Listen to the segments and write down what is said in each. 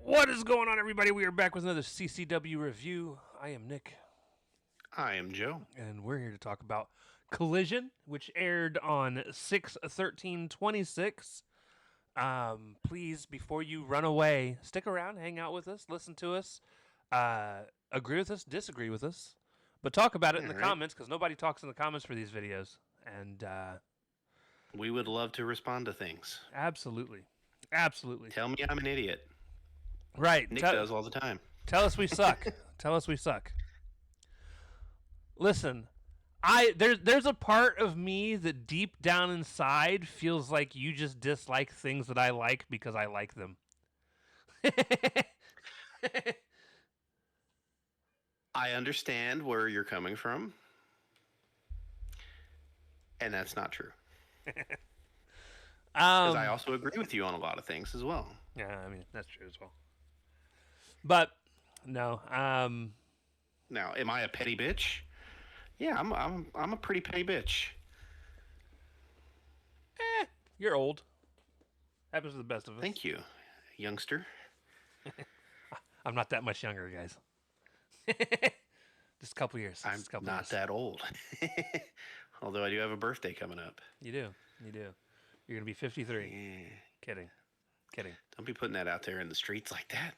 What is going on, everybody? We are back with another CCW review. I am Nick, I am Joe. and we're here to talk about Collision, which aired on 6/13/26. Please, before you run away, stick around, hang out with us, listen to us, agree with us, disagree with us, but talk about it in All the right. comments because nobody talks in the comments for these videos. And We would love to respond to things. absolutely, absolutely, Tell me I'm an idiot. right. Nick does all the time. Tell us we suck. Tell us we suck. Listen, there's a part of me that deep down inside feels like you just dislike things that I like because I like them. I understand where you're coming from, and that's not true. Because I um, also agree with you on a lot of things as well. yeah, I mean that's true as well. But no, Now, am I a petty bitch? Yeah, I'm a pretty petty bitch. you're old. Happens to the best of us. Thank you, youngster. I'm not that much younger, guys. Just a couple years. I'm Just a couple not years. that old. Although I do have a birthday coming up. You do. You do. You're gonna be 53. Yeah. Kidding. Kidding. Don't be putting that out there in the streets like that.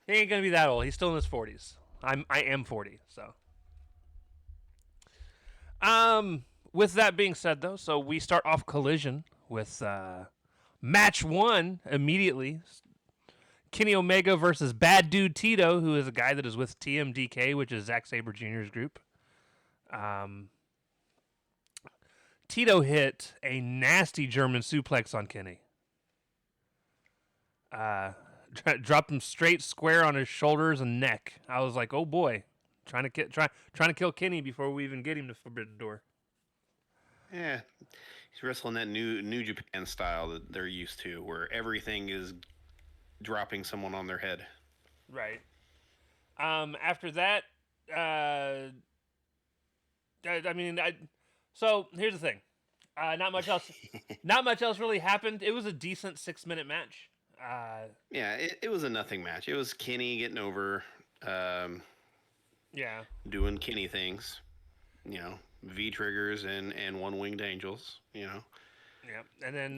He ain't gonna be that old. He's still in his 40s. I am 40. So. With that being said, though, so we start off Collision with match one immediately. Kenny Omega versus Bad Dude Tito, who is a guy that is with TMDK, which is Zack Sabre Jr.'s group. Tito hit a nasty German suplex on Kenny. Dropped him straight square on his shoulders and neck. I was like, oh boy, trying to kill Kenny before we even get him to Forbidden Door. Yeah, he's wrestling that New Japan style that they're used to, where everything is dropping someone on their head. Right. After that, I mean, so here's the thing. Not much else. Not much else really happened. It was a decent 6-minute match. Yeah, it was a nothing match. It was Kenny getting over, Yeah. doing Kenny things, V triggers and one winged angels. Yeah. And then,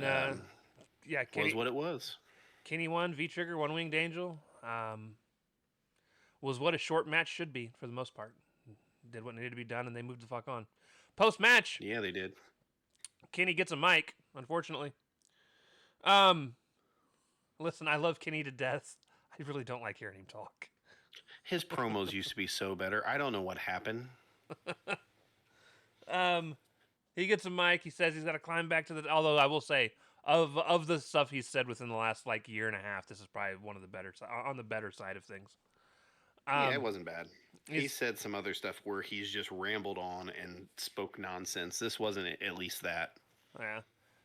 yeah, Was what it was. Kenny won. V Trigger, One Winged Angel. Was what a short match should be for the most part. Did what needed to be done, and they moved the fuck on. Post match, Yeah, they did. Kenny gets a mic. Unfortunately, listen, I love Kenny to death. I really don't like hearing him talk. His promos used to be so better. I don't know what happened. He gets a mic. He says he's got to climb back to the. Although I will say, of the stuff he's said within the last like year and a half, this is probably one of the better on the better side of things. Yeah, it wasn't bad. He He's said some other stuff where he's just rambled on and spoke nonsense. This wasn't at least that. Yeah.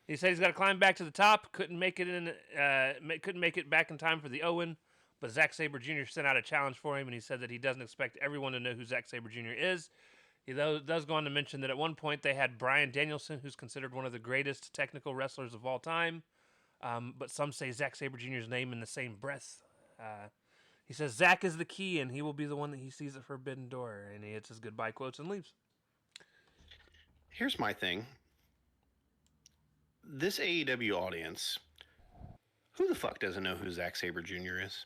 He said he's got to climb back to the top. Couldn't make it couldn't make it back in time for the Owen, but Zack Sabre Jr. sent out a challenge for him, and he said that he doesn't expect everyone to know who Zack Sabre Jr. is. He does go on to mention that at one point they had Bryan Danielson, who's considered one of the greatest technical wrestlers of all time, but some say Zack Sabre Jr.'s name in the same breath. He says Zack is the key, and he will be the one that he sees at Forbidden Door, and he hits his goodbye quotes and leaves. Here's my thing. This AEW audience, who the fuck doesn't know who Zack Sabre Jr. is?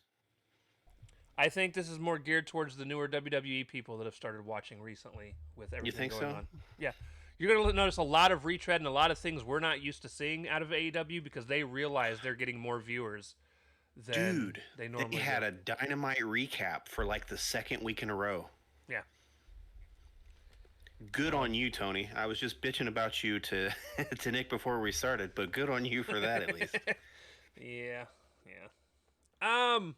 I think this is more geared towards the newer WWE people that have started watching recently with You everything think going so? on. Yeah. You're going to notice a lot of retread and a lot of things we're not used to seeing out of AEW because they realize they're getting more viewers than Dude, they they normally had do. a Dynamite recap for like the second week in a row. Yeah. Good on you, Tony. I was just bitching about you to to Nick before we started, but good on you for that at least. Yeah. Yeah. Um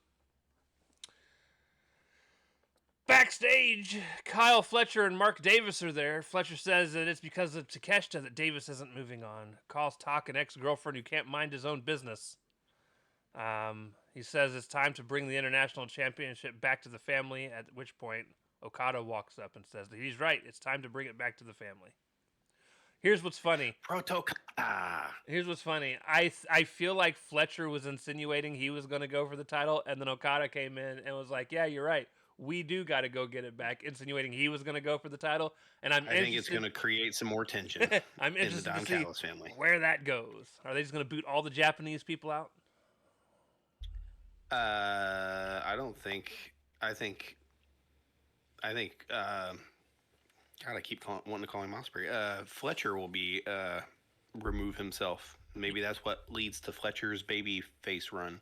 Backstage, Kyle Fletcher and Mark Davis are there. Fletcher says that it's because of Takeshita that Davis isn't moving on. Calls Talk an ex-girlfriend who can't mind his own business. He says it's time to bring the International Championship back to the family, at which point Okada walks up and says that he's right. It's time to bring it back to the family. Here's what's funny. Protocata. Here's what's funny. I feel like Fletcher was insinuating he was going to go for the title, and then Okada came in and was like, "Yeah, you're right. We do got to go get it back," insinuating he was going to go for the title. And I'm I think it's going interested. to create some more tension I'm in the interested to Don see Callis family. where that goes. Are they just going to boot all the Japanese people out? I don't think. I think. I think. God, I keep wanting to call him Osprey. Fletcher will be remove himself. Maybe that's what leads to Fletcher's baby face run.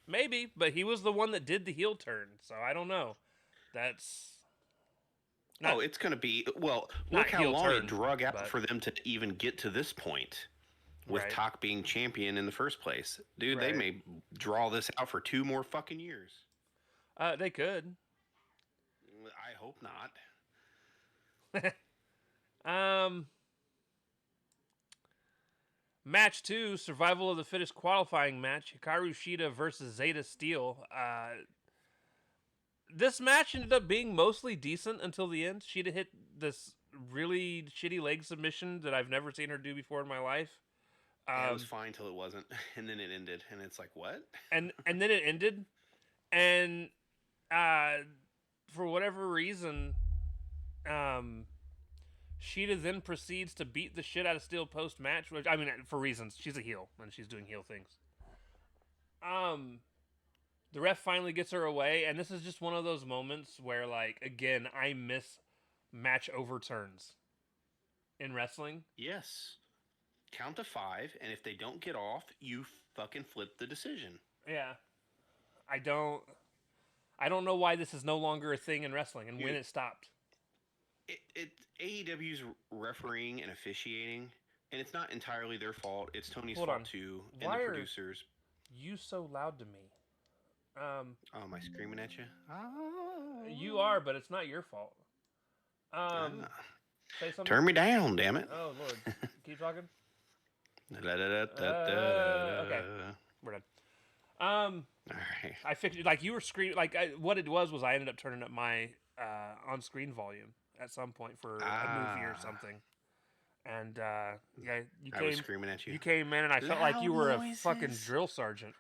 Maybe, but he was the one that did the heel turn, so I don't know. That's not Oh, it's going to be. Well, not look how heel long it turn, drug out but for them to even get to this point with right, Tak being champion in the first place. Dude, they right. may draw this out for 2 more fucking years. They could. I hope not. um, Match 2, survival of the fittest qualifying match: Hikaru Shida versus Zeta Steel. This match ended up being mostly decent until the end. Shida hit this really shitty leg submission that I've never seen her do before in my life. Yeah, it was fine till it wasn't, and then it ended, and it's like, what? And then it ended, and uh, for whatever reason, um, Sheeta then proceeds to beat the shit out of Steel post match, which I mean, for reasons, she's a heel and she's doing heel things. The ref finally gets her away, and this is just one of those moments where, like, again, I miss match overturns in wrestling. Yes. Count to 5, and if they don't get off, you fucking flip the decision. Yeah, I don't know why this is no longer a thing in wrestling and when Dude, it stopped. AEW's refereeing and officiating, and it's not entirely their fault. It's Tony's Hold fault on. too, and Why the are producers. you so loud to me? Oh, am I screaming at you? You are, but it's not your fault. Ah. Say something. Turn me down, damn it. Oh Lord, keep talking. Okay, Da-da-da-da-da-da. we're done. All right. I fixed it. Like you were screaming. Like what it was I ended up turning up my on-screen volume at some point for a movie or something. And yeah, I was screaming at you. You came in, and I felt like you were a fucking drill sergeant.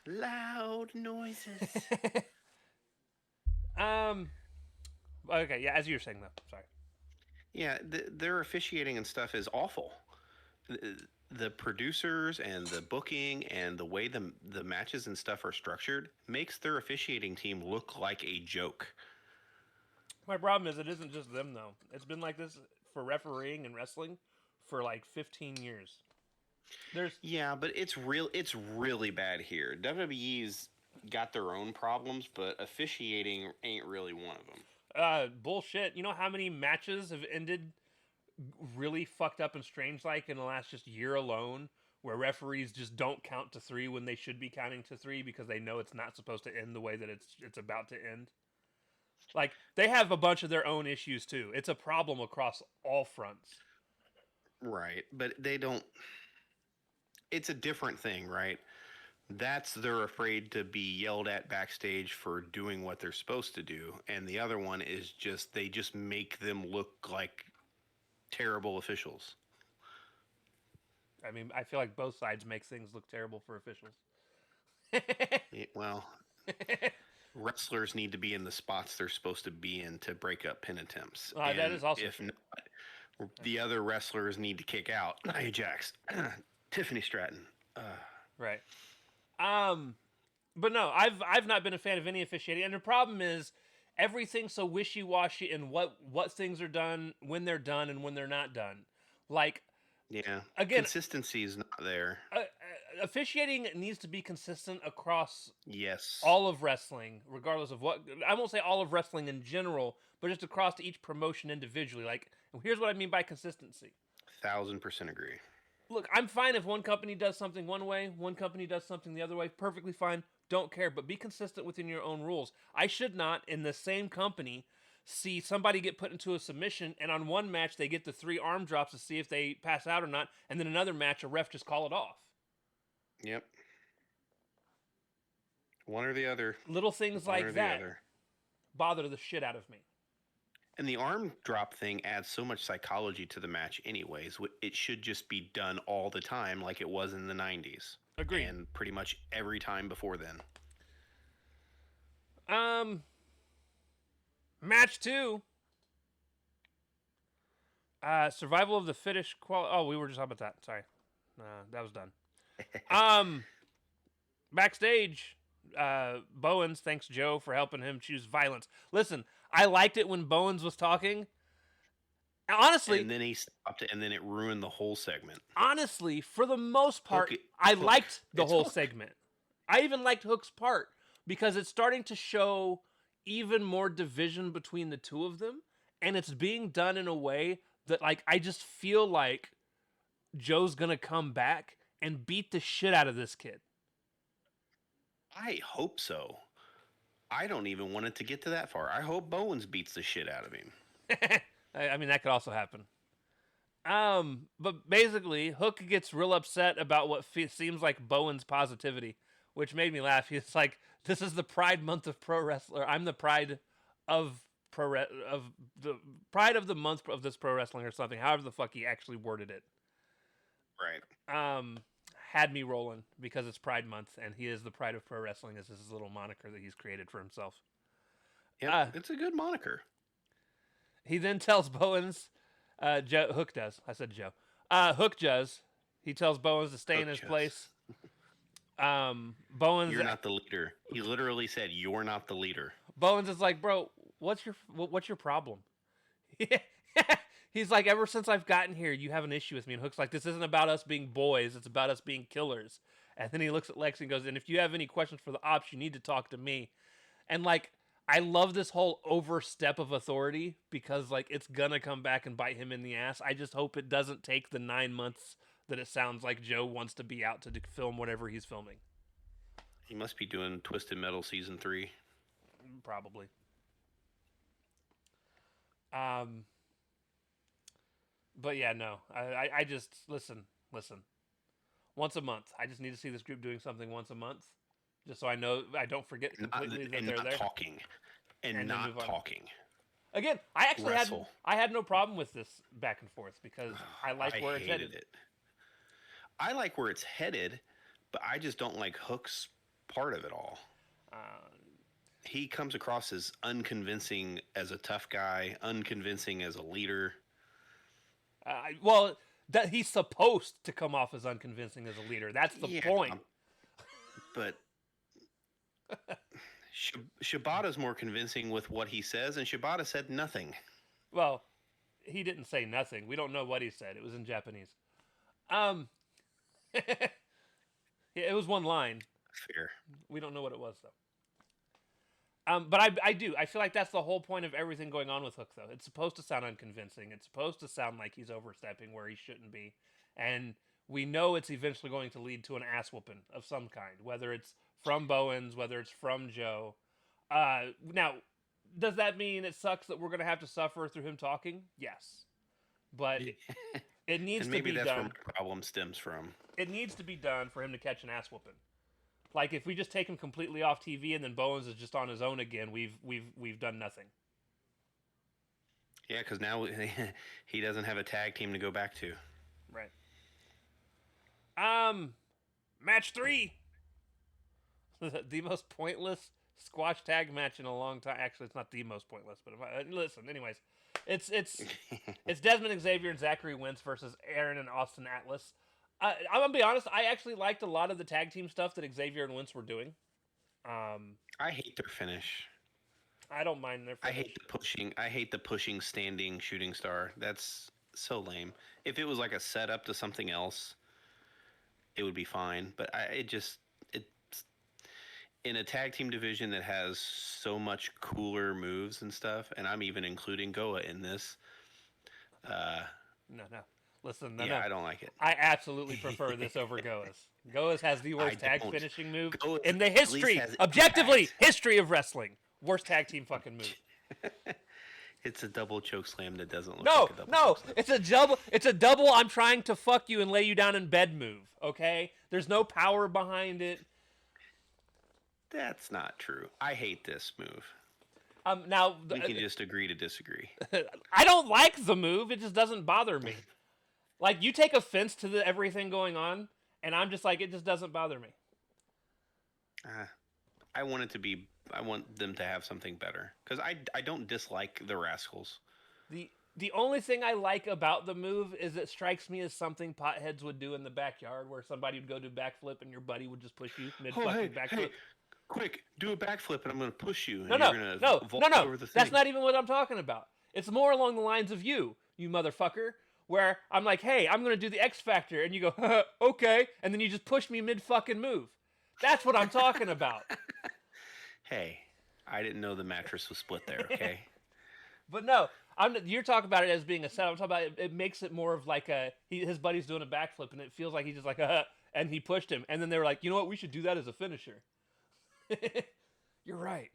Loud noises. Okay, yeah. As you were saying, though, sorry. Yeah, their officiating and stuff is awful. The producers and the booking and the way the matches and stuff are structured makes their officiating team look like a joke. My problem is it isn't just them though. It's been like this for refereeing and wrestling for like 15 years. Yeah, but it's really bad here. WWE's got their own problems, but officiating ain't really one of them. Bullshit. You know how many matches have ended really fucked up and strange like in the last just year alone, where referees just don't count to 3 when they should be counting to 3 because they know it's not supposed to end the way that it's about to end. Like, they have a bunch of their own issues too. It's a problem across all fronts. Right, but they don't. It's a different thing, right? They're afraid to be yelled at backstage for doing what they're supposed to do, and the other one is they just make them look like terrible officials. I mean, I feel like both sides make things look terrible for officials. Well, wrestlers need to be in the spots they're supposed to be in to break up pin attempts. That is also if true. Not, the other wrestlers need to kick out. Nia Jax, Tiffany Stratton. Right. But no, I've not been a fan of any officiating, and the problem is everything's so wishy-washy in what things are done, when they're done, and when they're not done. Like, yeah, again, consistency is not there. Officiating needs to be consistent across yes all of wrestling, regardless of what. I won't say all of wrestling in general, but just across each promotion individually. Like, here's what I mean by consistency. 1000% agree. Look, I'm fine if one company does something one way, one company does something the other way. Perfectly fine. Don't care, but be consistent within your own rules. I should not, in the same company, see somebody get put into a submission, and on one match they get the 3 arm drops to see if they pass out or not, and then another match a ref just call it off. Yep. One or the other. Little things like that bother the shit out of me. And the arm drop thing adds so much psychology to the match, anyways. It should just be done all the time, like it was in the '90s, Agreed. and pretty much every time before then. Um, Match 2. Survival of the fittest. Oh, we were just talking about that. Sorry, that was done. Um, Backstage, Bowens thanks Joe for helping him choose violence. Listen, I liked it when Bowens was talking. Honestly, And then he stopped it, and then it ruined the whole segment. for the most part, Hook, I Hook. liked the It's whole Hook. segment. I even liked Hook's part because it's starting to show even more division between the two of them, and it's being done in a way that, like, I just feel like Joe's gonna come back and beat the shit out of this kid. I hope so. I don't even want it to get to that far. I hope Bowens beats the shit out of him. I mean, that could also happen. But basically, Hook gets real upset about what seems like Bowen's positivity, which made me laugh. He's like, "This is the Pride Month of pro wrestler. I'm the pride of of the pride of the month of this pro wrestling or something." However the fuck he actually worded it. Right. Had me rolling because it's Pride Month and he is the pride of pro wrestling. This is his little moniker that he's created for himself. Yeah, it's a good moniker. He then tells Bowens, Hook does. I said Joe. Hook does. He tells Bowens to stay Hook in his does. place. Bowens. You're not the leader. He literally said, "You're not the leader." Bowens is like, bro, what's your problem? He's like, ever since I've gotten here, you have an issue with me. And Hook's like, this isn't about us being boys. It's about us being killers. And then he looks at Lex and goes, and if you have any questions for the ops, you need to talk to me. And like, I love this whole overstep of authority because like it's gonna come back and bite him in the ass. I just hope it doesn't take the 9 months that it sounds like Joe wants to be out to film whatever he's filming. He must be doing Twisted Metal season 3. Probably. But yeah, no. I just listen. Once a month. I just need to see this group doing something once a month, just so I know I don't forget completely that they're there. Talking. And not talking. Again, I actually Wrestle. had no problem with this back and forth because I like where it's headed. I like where it's headed, but I just don't like Hook's part of it all. He comes across as unconvincing as a tough guy, unconvincing as a leader. Well, that he's supposed to come off as unconvincing as a leader. That's the point. But Shibata's more convincing with what he says, and Shibata said nothing. Well, he didn't say nothing. We don't know what he said. It was in Japanese. Yeah, it was one line. Fair. We don't know what it was though. But I do. I feel like that's the whole point of everything going on with Hook, though. It's supposed to sound unconvincing. It's supposed to sound like he's overstepping where he shouldn't be, and we know it's eventually going to lead to an ass whooping of some kind, whether it's from Bowens, whether it's from Joe. Now, does that mean it sucks that we're going to have to suffer through him talking? Yes, but it needs to be done. Maybe that's where my problem stems from. It needs to be done for him to catch an ass whooping. Like if we just take him completely off TV and then Bowens is just on his own again, we've done nothing. Yeah, because now he doesn't have a tag team to go back to. Right. Match 3. The most pointless squash tag match in a long time. Actually, it's not the most pointless, but listen. Anyways, it's Desmond Xavier and Zachary Wentz versus Aaron and Austin Atlas. I'm gonna be honest. I actually liked a lot of the tag team stuff that Xavier and Wentz were doing. I hate their finish. I don't mind their finish. I hate the pushing, standing shooting star. That's so lame. If it was like a setup to something else, it would be fine. But it's in a tag team division that has so much cooler moves and stuff, and I'm even including Goa in this. No. Listen, no. I don't like it. I absolutely prefer this over Goa's. Goa's has the worst tag finishing move in the objectively, history of wrestling. Worst tag team fucking move. It's a double choke slam that doesn't look like a double choke slam. It's a double I'm trying to fuck you and lay you down in bed move, okay? There's no power behind it. That's not true. I hate this move. Now, We can just agree to disagree. I don't like the move. It just doesn't bother me. Like, you take offense to everything going on, and I'm just like, it just doesn't bother me. I want it to be. I want them to have something better because I don't dislike the Rascals. The only thing I like about the move is it strikes me as something potheads would do in the backyard, where somebody would go do backflip and your buddy would just push you mid fucking backflip. Hey, quick, do a backflip and I'm going to push you. No, and no, you're gonna no, vault no, no. Over the thing. That's not even what I'm talking about. It's more along the lines of you motherfucker, where I'm like, hey, I'm going to do the X Factor, and you go, okay, and then you just push me mid fucking move. That's what I'm talking about. Hey, I didn't know the mattress was split there, okay? But no, you're talking about it as being a set. I'm talking about it makes it more of like his buddy's doing a backflip, and it feels like he's just like, and he pushed him. And then they were like, you know what, we should do that as a finisher. You're right.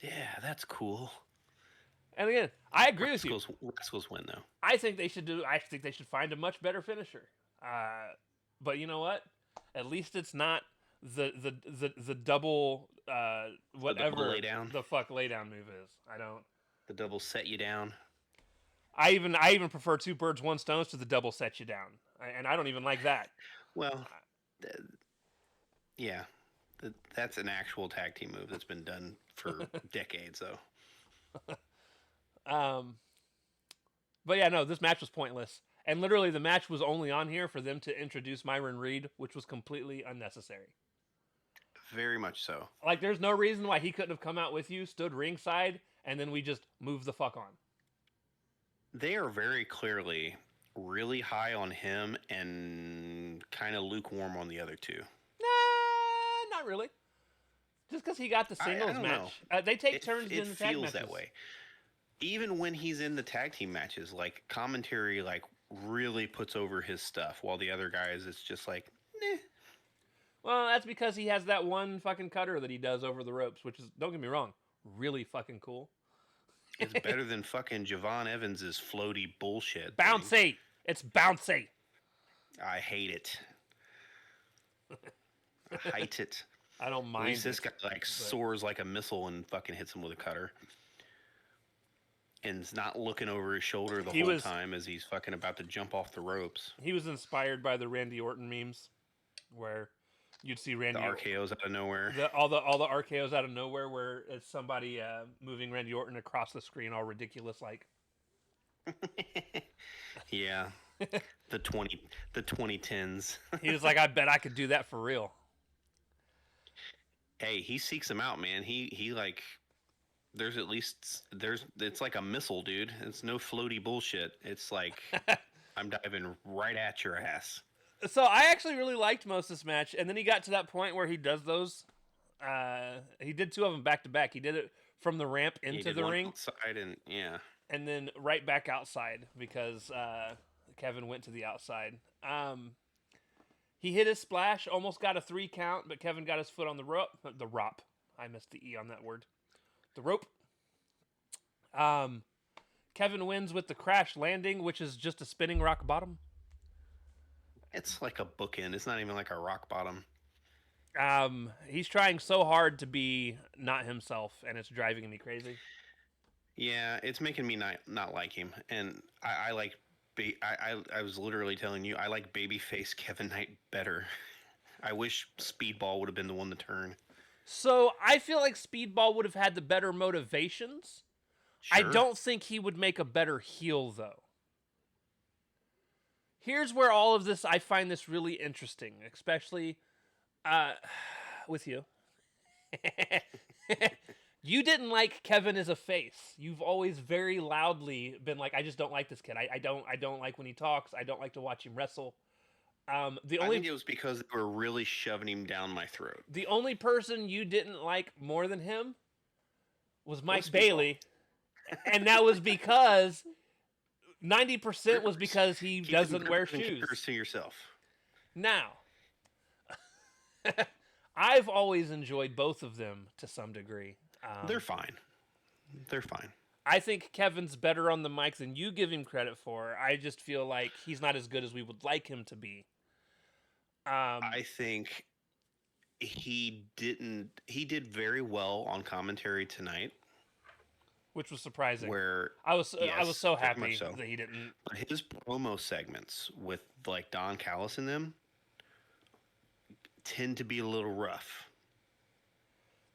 Yeah, that's cool. And again, I agree with you. Rascals win, though. I think they should find a much better finisher. But you know what? At least it's not the double whatever the lay down. The fuck lay down move is. I don't. The double set you down. I even prefer 2 birds 1 stone to the double set you down, and I don't even like that. Well, yeah, that's an actual tag team move that's been done for decades, though. But yeah, no, this match was pointless, and literally the match was only on here for them to introduce Myron Reed, which was completely unnecessary. Very much so. Like, there's no reason why he couldn't have come out with you, stood ringside, and then we just move the fuck on. They are very clearly really high on him and kind of lukewarm on the other two. Nah, not really. Just because he got the singles match. They take turns in the tag matches. It feels that way. Even when he's in the tag team matches, like, commentary, like, really puts over his stuff, while the other guys, it's just like, meh. Well, that's because he has that one fucking cutter that he does over the ropes, which is, don't get me wrong, really fucking cool. It's better than fucking Javon Evans's floaty bullshit. Bouncy! Thing. It's bouncy! I hate it. I hate it. I don't mind. At least this guy soars like a missile and fucking hits him with a cutter. And is not looking over his shoulder the whole time as he's fucking about to jump off the ropes. He was inspired by the Randy Orton memes, where you'd see Randy the RKOs out of nowhere. All the RKOs out of nowhere, where it's somebody moving Randy Orton across the screen, all ridiculous like. Yeah, the 2010s. He was like, I bet I could do that for real. Hey, he seeks him out, man. He like. It's like a missile, dude. It's no floaty bullshit. It's like I'm diving right at your ass. So I actually really liked most of this match, and then he got to that point where he does those. He did 2 of them back to back. He did it from the ramp into the ring, outside and then right back outside because Kevin went to the outside. He hit his splash, almost got a 3 count, but Kevin got his foot on the rope. The rope. I missed the E on that word. The rope. Kevin wins with the crash landing, which is just a spinning rock bottom. It's like a bookend. It's not even like a rock bottom. He's trying so hard to be not himself, and it's driving me crazy. Yeah, it's making me not like him. And I like... I was literally telling you, I like babyface Kevin Knight better. I wish Speedball would have been the one to turn. So, I feel like Speedball would have had the better motivations. Sure. I don't think he would make a better heel, though. Here's where all of this, I find this really interesting, especially with you. You didn't like Kevin as a face. You've always very loudly been like, I just don't like this kid. I don't like when he talks. I don't like to watch him wrestle. I think it was because they were really shoving him down my throat. The only person you didn't like more than him was Mike Bailey, and that was because 90% was because he doesn't wear shoes. To yourself. Now, I've always enjoyed both of them to some degree. They're fine. They're fine. I think Kevin's better on the mic than you give him credit for. I just feel like he's not as good as we would like him to be. I think he did very well on commentary tonight. which was surprising. where I was so very much happy so. that he didn't. But his promo segments with like Don Callis in them tend to be a little rough.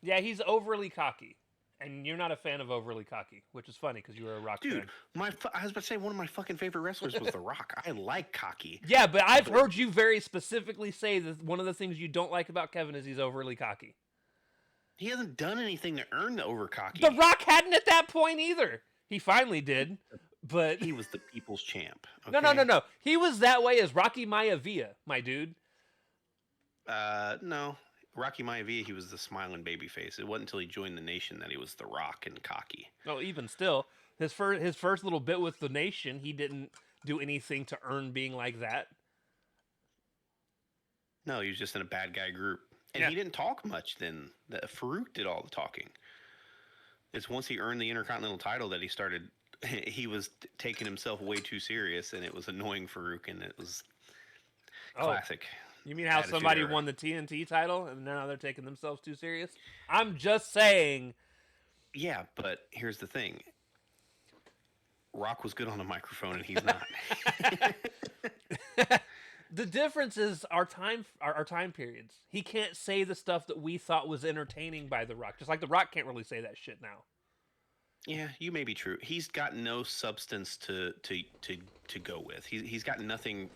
Yeah, he's overly cocky, and you're not a fan of overly cocky, which is funny because you were a Rock Dude, fan. I was about to say one of my fucking favorite wrestlers was The Rock. I like cocky. Yeah, but I've heard you very specifically say that one of the things you don't like about Kevin is he's overly cocky. He hasn't done anything to earn the over cocky. The Rock hadn't at that point either. He finally did, but he was the people's champ. Okay? No. He was that way as Rocky Maivia, my dude. No. Rocky Maivia, he was the smiling baby face. It wasn't until he joined the Nation that he was The Rock and cocky. No, even still, his first little bit with the Nation, he didn't do anything to earn being like that. No, he was just in a bad guy group. And he didn't talk much then. Farouk did all the talking. It's once he earned the Intercontinental title that he started, he was taking himself way too serious, and it was annoying Farouk, and it was classic. You mean how somebody era. won the TNT title, and now they're taking themselves too serious? I'm just saying. Yeah, but here's the thing. Rock was good on a microphone, and he's not. The difference is our time periods. He can't say the stuff that we thought was entertaining by The Rock. Just like The Rock can't really say that shit now. Yeah, you may be true. He's got no substance to go with. He's got nothing.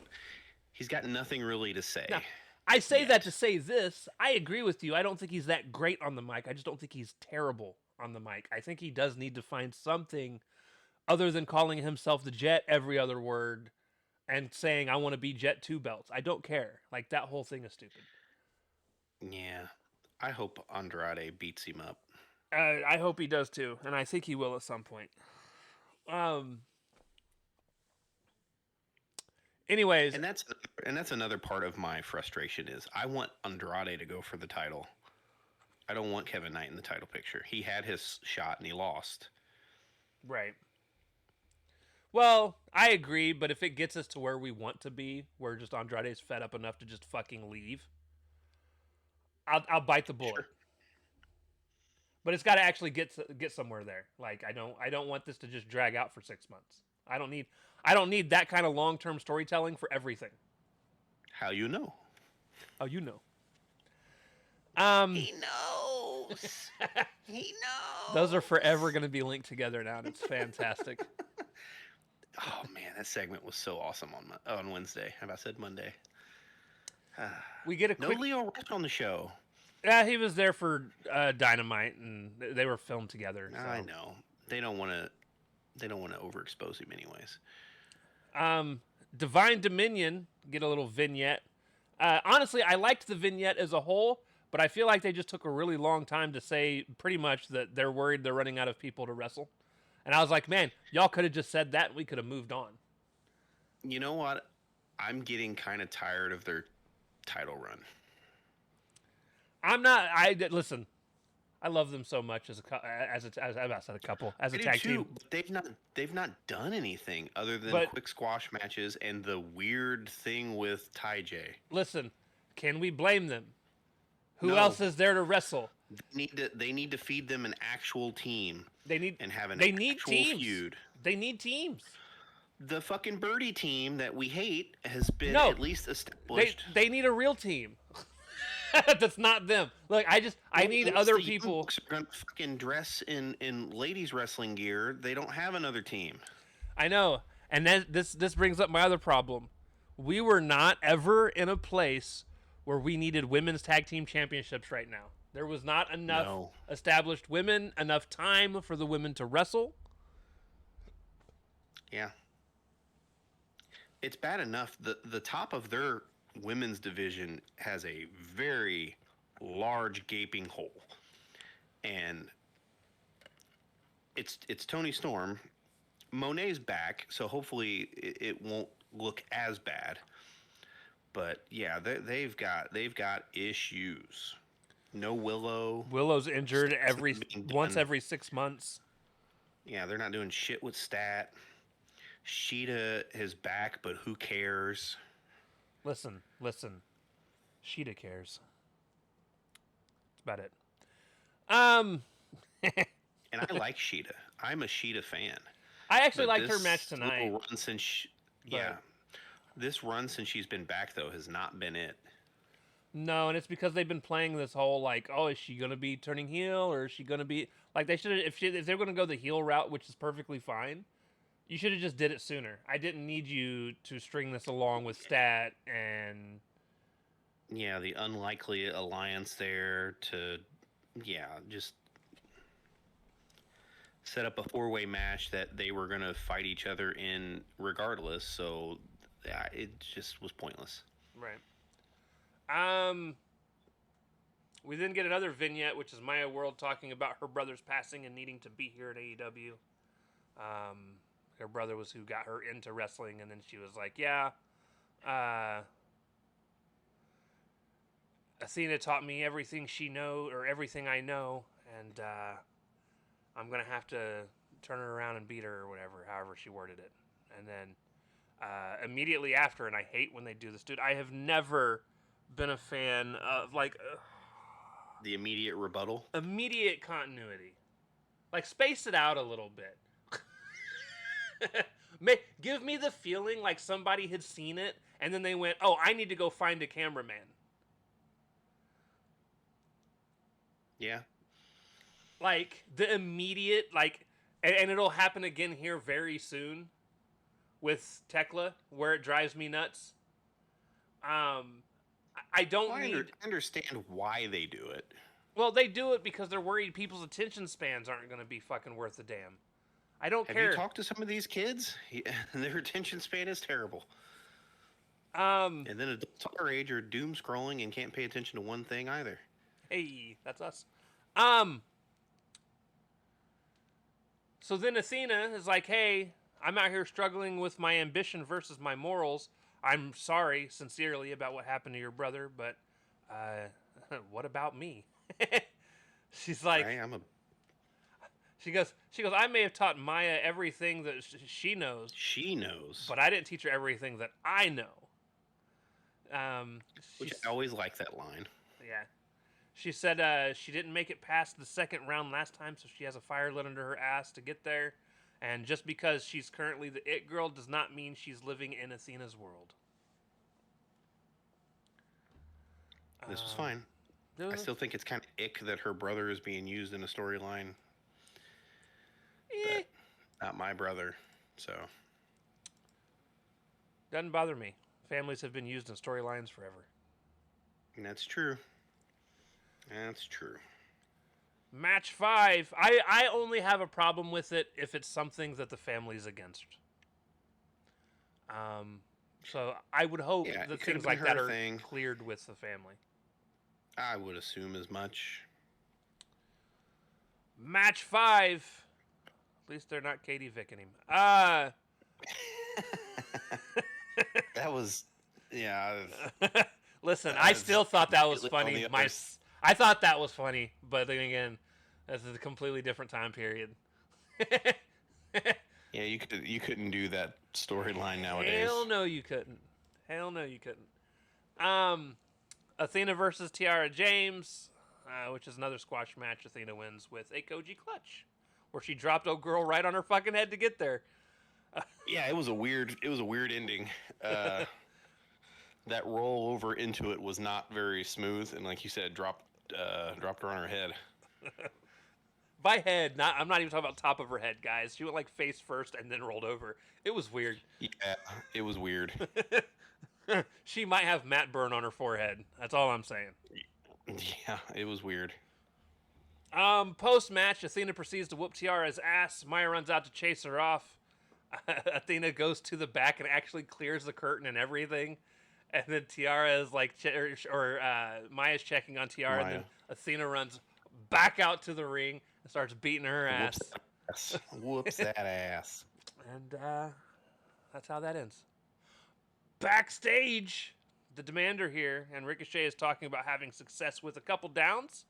He's got nothing really to say. Now, I say that to say this. I agree with you. I don't think he's that great on the mic. I just don't think he's terrible on the mic. I think he does need to find something other than calling himself the Jet every other word and saying, I want to be Jet 2 belts. I don't care. Like, that whole thing is stupid. Yeah. I hope Andrade beats him up. I hope he does too. And I think he will at some point. Anyways. And that's another part of my frustration is I want Andrade to go for the title. I don't want Kevin Knight in the title picture. He had his shot and he lost. Right. Well, I agree, but if it gets us to where we want to be, where just Andrade's fed up enough to just fucking leave, I'll bite the bullet. Sure. But it's got to actually get somewhere there. Like I don't want this to just drag out for 6 months. I don't need that kind of long-term storytelling for everything. How you know? Oh, you know. He knows. He knows. Those are forever going to be linked together now, and it's fantastic. Oh man, that segment was so awesome on Wednesday. How about said Monday? We get a quick... No Leo Rush on the show. Yeah, he was there for Dynamite, and they were filmed together. So. I know they don't want to overexpose him, anyways. Divine Dominion get a little vignette. Honestly, I liked the vignette as a whole, but I feel like they just took a really long time to say pretty much that they're worried they're running out of people to wrestle. And I was like, man, y'all could have just said that and we could have moved on. You know what? I'm getting kind of tired of their title run. Listen, I love them so much as a tag team. They've not done anything other than quick squash matches and the weird thing with Ty J. Listen, can we blame them? Who else is there to wrestle? They need to feed them an actual team. They need actual teams. Feud. They need teams. The fucking Birdie team that we hate has been at least established. They need a real team. That's not them. Look, I need other people. Are gonna fucking dress in ladies wrestling gear. They don't have another team. I know, and this brings up my other problem. We were not ever in a place where we needed women's tag team championships right now. There was not enough established women, enough time for the women to wrestle. Yeah. It's bad enough. The top of their women's division has a very large gaping hole. And it's Toni Storm. Monet's back, so hopefully it won't look as bad. But yeah, they've got issues. No Willow. Willow's injured once every 6 months. Yeah, they're not doing shit with Stat. Sheeta is back, but who cares? Listen. Sheeta cares. That's about it. And I like Sheeta. I'm a Sheeta fan, I actually but liked her match this tonight, little run since but yeah, this run since she's been back though has not been it. no, and it's because they've been playing this whole like, oh, is she gonna be turning heel or is she gonna be like they should if they're gonna go the heel route, which is perfectly fine. You should have just did it sooner. I didn't need you to string this along with Stat and Yeah, the unlikely alliance there to just set up a four-way match that they were going to fight each other in regardless. So yeah, it just was pointless. right. We then get another vignette, which is Maya World talking about her brother's passing and needing to be here at AEW. Her brother was who got her into wrestling, and then she was like, "Yeah, Athena taught me everything she know or everything I know, and I'm gonna have to turn her around and beat her or whatever, however she worded it." And then immediately after, and I hate when they do this, dude. I have never been a fan of like The immediate rebuttal. immediate continuity. Like space it out a little bit. Give me the feeling like somebody had seen it and then they went, "Oh, I need to go find a cameraman." Yeah. Like the immediate and it'll happen again here very soon with Tekla where it drives me nuts. I don't Well, need. I understand why they do it. Well, they do it because they're worried people's attention spans aren't going to be fucking worth a damn. I don't Have care. you talked to some of these kids? Their attention span is terrible. Um, And then adults our age are doom scrolling and can't pay attention to one thing either. hey, that's us. So then Athena is like, "Hey, I'm out here struggling with my ambition versus my morals. I'm sorry, sincerely, about what happened to your brother, but what about me?" She's like, Right? I'm a she goes, I may have taught Maya everything that she knows, She knows. but I didn't teach her everything that I know. Which she's- I always like that line. yeah. She said she didn't make it past the second round last time, so she has a fire lit under her ass to get there. And just because she's currently the it girl does not mean she's living in Athena's world. This was fine. I still think it's kind of ick that her brother is being used in a storyline. But not my brother, so. Doesn't bother me. Families have been used in storylines forever. And that's true. That's true. Match 5. I only have a problem with it if it's something that the family's against. So I would hope Yeah, that it could've things been like that her are thing. cleared with the family. I would assume as much. Match 5. At least they're not Katie Vicking him. That was, yeah. Listen, I still thought that was completely on funny. the I thought that was funny, but then again, this is a completely different time period. Yeah, you couldn't do that storyline nowadays. Hell no, you couldn't. Hell no, you couldn't. Athena versus Tiara James, which is another squash match. Athena wins with a Koji clutch, where she dropped old girl right on her fucking head to get there. Yeah, it was a weird ending. That roll over into it was not very smooth, and like you said, dropped her on her head. By head, I'm not even talking about top of her head, guys. She went like face first and then rolled over. It was weird. Yeah, it was weird. She might have Matt Burn on her forehead. That's all I'm saying. Yeah, it was weird. Post match, Athena proceeds to whoop Tiara's ass. Maya runs out to chase her off. Athena goes to the back and actually clears the curtain and everything. And then Tiara is like, Maya's checking on Tiara, and then Athena runs back out to the ring and starts beating her ass. Whoops that ass. And that's how that ends. Backstage, the Demander here, and Ricochet is talking about having success with a couple downs.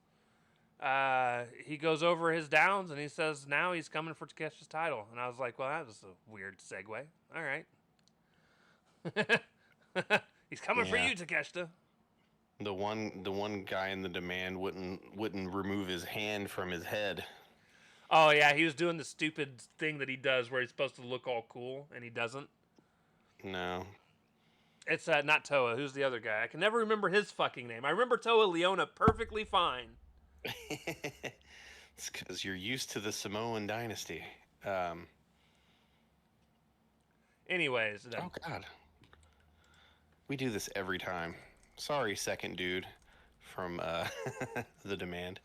He goes over his downs and he says now he's coming for Takeshi's title. And I was like, well, that was a weird segue. All right. He's coming for you, Takeshita. The one guy in the Demand wouldn't remove his hand from his head. Oh yeah, he was doing the stupid thing that he does where he's supposed to look all cool and he doesn't. No. It's not Toa. Who's the other guy? I can never remember his fucking name. I remember Toa Leona perfectly fine. It's because you're used to the Samoan dynasty. Anyways, Oh God, we do this every time. Sorry, second dude from the demand.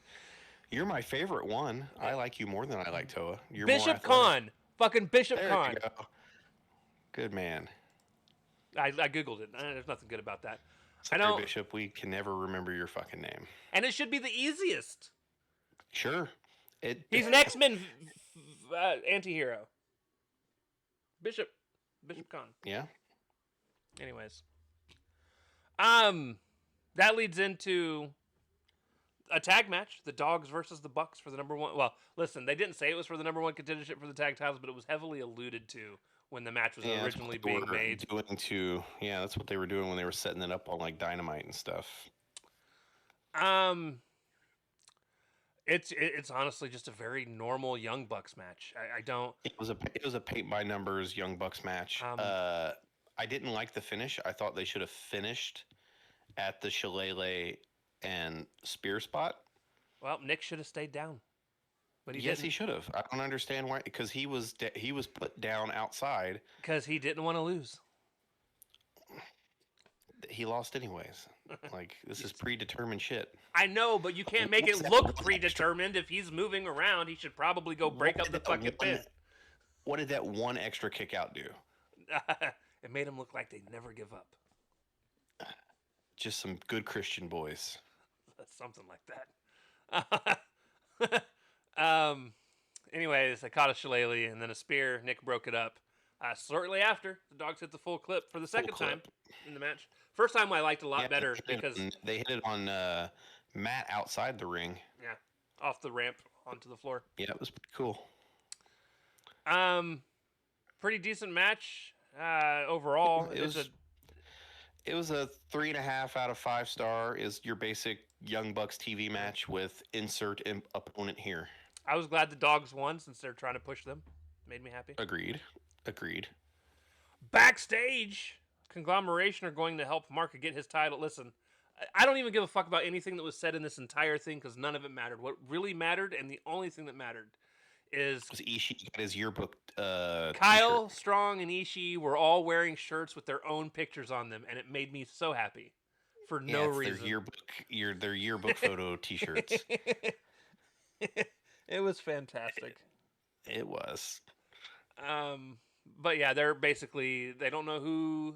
You're my favorite one. I like you more than I like Toa. You're more Bishop athletic. Khan. Fucking Bishop There Khan. you go. Good man. I googled it. There's nothing good about that. I Sorry, don't. Bishop. We can never remember your fucking name. And it should be the easiest. Sure. He's an X-Men anti-hero. Bishop Khan. Yeah. Anyways, that leads into a tag match: the Dogs versus the Bucks for the number one. Well, listen, they didn't say it was for the number one contendership for the tag titles, but it was heavily alluded to when the match was originally being made. That's what they were doing when they were setting it up on like Dynamite and stuff. It's honestly just a very normal Young Bucks match. I don't. It was a paint by numbers Young Bucks match. I didn't like the finish. I thought they should have finished at the Shillelagh and Spear spot. Well, Nick should have stayed down, but he should have. I don't understand why. Because he was put down outside because he didn't want to lose. He lost anyways. Like, this is predetermined shit. I know, but you can't make it look predetermined. If he's moving around, he should probably go break up the fucking pit. What did that one extra kick out do? It made him look like they'd never give up. Just some good Christian boys. Something like that. Anyways, I caught a shillelagh and then a spear. Nick broke it up. Shortly after, the Dogs hit the full clip for the second time in the match. First time I liked a lot better because they hit it on Matt outside the ring. Yeah, off the ramp onto the floor. Yeah, it was pretty cool. Pretty decent match overall. It was a 3.5 out of 5 star. Is your basic Young Bucks TV match with insert opponent here. I was glad the Dogs won since they're trying to push them. Made me happy. Agreed. Backstage, Conglomeration are going to help Mark get his title. Listen, I don't even give a fuck about anything that was said in this entire thing because none of it mattered. What really mattered, and the only thing that mattered, is Ishii got his yearbook. Kyle, t-shirt. Strong, and Ishii were all wearing shirts with their own pictures on them, and it made me so happy for no reason. Their yearbook photo T-shirts. It was fantastic. It was. But yeah, they're basically, they don't know who.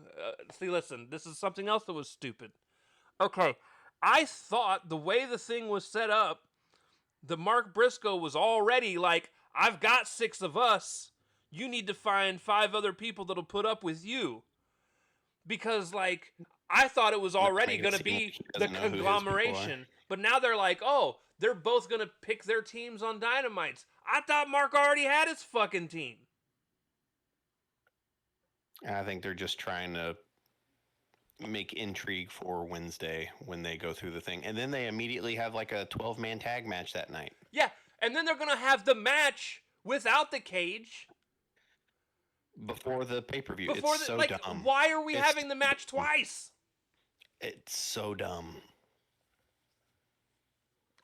See, listen, this is something else that was stupid. Okay, I thought the way the thing was set up, the Mark Briscoe was already like, I've got 6 of us. You need to find 5 other people that'll put up with you. Because, like, I thought it was already going to be the Conglomeration. But now they're like, oh, they're both going to pick their teams on Dynamites. I thought Mark already had his fucking team. I think they're just trying to make intrigue for Wednesday when they go through the thing. And then they immediately have like a 12-man tag match that night. Yeah, and then they're going to have the match without the cage. Before the pay-per-view. It's so dumb. Why are we having the match twice? It's so dumb.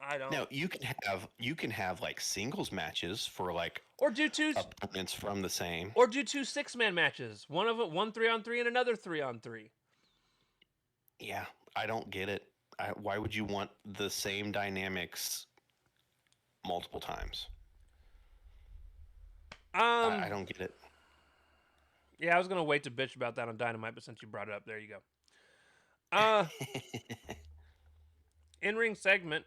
I don't. Now you can have like singles matches for like or do 2 opponents from the same, or do 2 6-man matches. One 3-on-3 and another 3-on-3. Yeah, I don't get it. Why would you want the same dynamics multiple times? I don't get it. Yeah, I was gonna wait to bitch about that on Dynamite, but since you brought it up, there you go. In-ring segment.